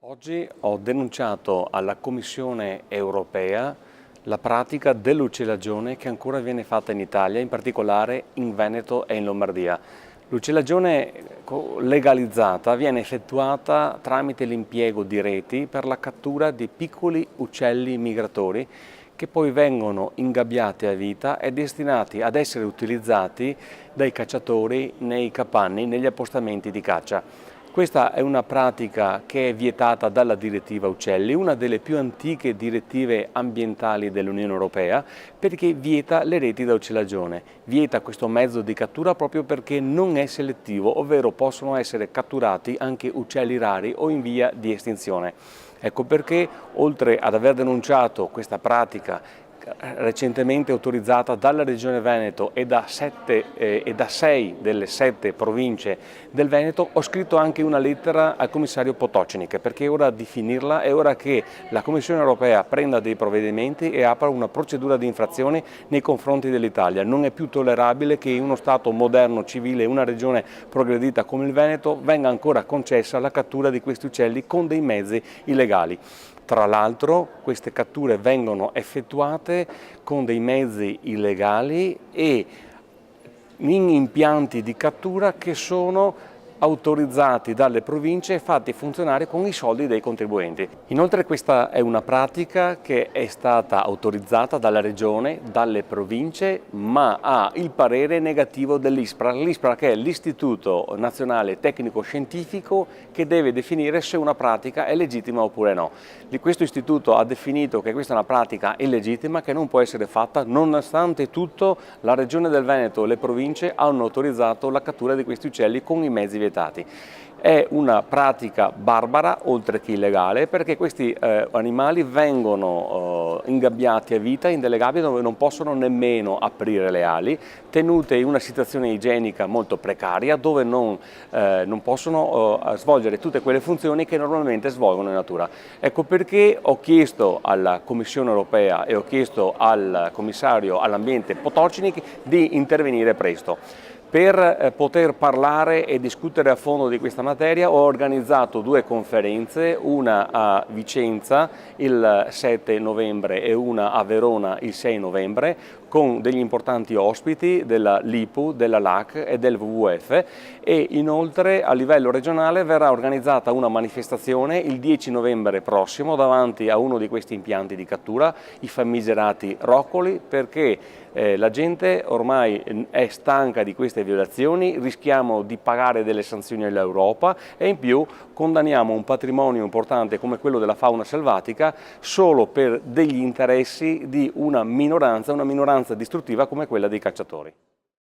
Oggi ho denunciato alla Commissione europea la pratica dell'uccellagione che ancora viene fatta in Italia, in particolare in Veneto e in Lombardia. L'uccellagione legalizzata viene effettuata tramite l'impiego di reti per la cattura di piccoli uccelli migratori che poi vengono ingabbiati a vita e destinati ad essere utilizzati dai cacciatori nei capanni, negli appostamenti di caccia. Questa è una pratica che è vietata dalla direttiva Uccelli, una delle più antiche direttive ambientali dell'Unione Europea, perché vieta le reti da uccellagione. Vieta questo mezzo di cattura proprio perché non è selettivo, ovvero possono essere catturati anche uccelli rari o in via di estinzione. Ecco perché, oltre ad aver denunciato questa pratica recentemente autorizzata dalla Regione Veneto e da 6 delle 7 province del Veneto, ho scritto anche una lettera al commissario Potocnik, perché è ora di finirla, è ora che la Commissione europea prenda dei provvedimenti e apra una procedura di infrazione nei confronti dell'Italia. Non è più tollerabile che in uno Stato moderno, civile, una regione progredita come il Veneto, venga ancora concessa la cattura di questi uccelli con dei mezzi illegali. Tra l'altro queste catture vengono effettuate con dei mezzi illegali e in impianti di cattura che sono autorizzati dalle province e fatti funzionare con i soldi dei contribuenti. Inoltre questa è una pratica che è stata autorizzata dalla Regione, dalle province, ma ha il parere negativo dell'ISPRA. L'ISPRA che è l'Istituto Nazionale Tecnico Scientifico che deve definire se una pratica è legittima oppure no. Questo istituto ha definito che questa è una pratica illegittima che non può essere fatta, nonostante tutto la Regione del Veneto e le province hanno autorizzato la cattura di questi uccelli con i mezzi vietati. È una pratica barbara, oltre che illegale, perché questi animali vengono ingabbiati a vita in delle gabbie dove non possono nemmeno aprire le ali, tenute in una situazione igienica molto precaria, dove non possono svolgere tutte quelle funzioni che normalmente svolgono in natura. Ecco perché ho chiesto alla Commissione europea e ho chiesto al commissario all'ambiente Potocnik di intervenire presto. Per poter parlare e discutere a fondo di questa materia ho organizzato 2 conferenze, una a Vicenza il 7 novembre e una a Verona il 6 novembre, con degli importanti ospiti della LIPU, della LAC e del WWF, e inoltre a livello regionale verrà organizzata una manifestazione il 10 novembre prossimo davanti a uno di questi impianti di cattura, i famigerati roccoli, perché la gente ormai è stanca di queste violazioni, rischiamo di pagare delle sanzioni all'Europa e in più condanniamo un patrimonio importante come quello della fauna selvatica solo per degli interessi di una minoranza distruttiva come quella dei cacciatori.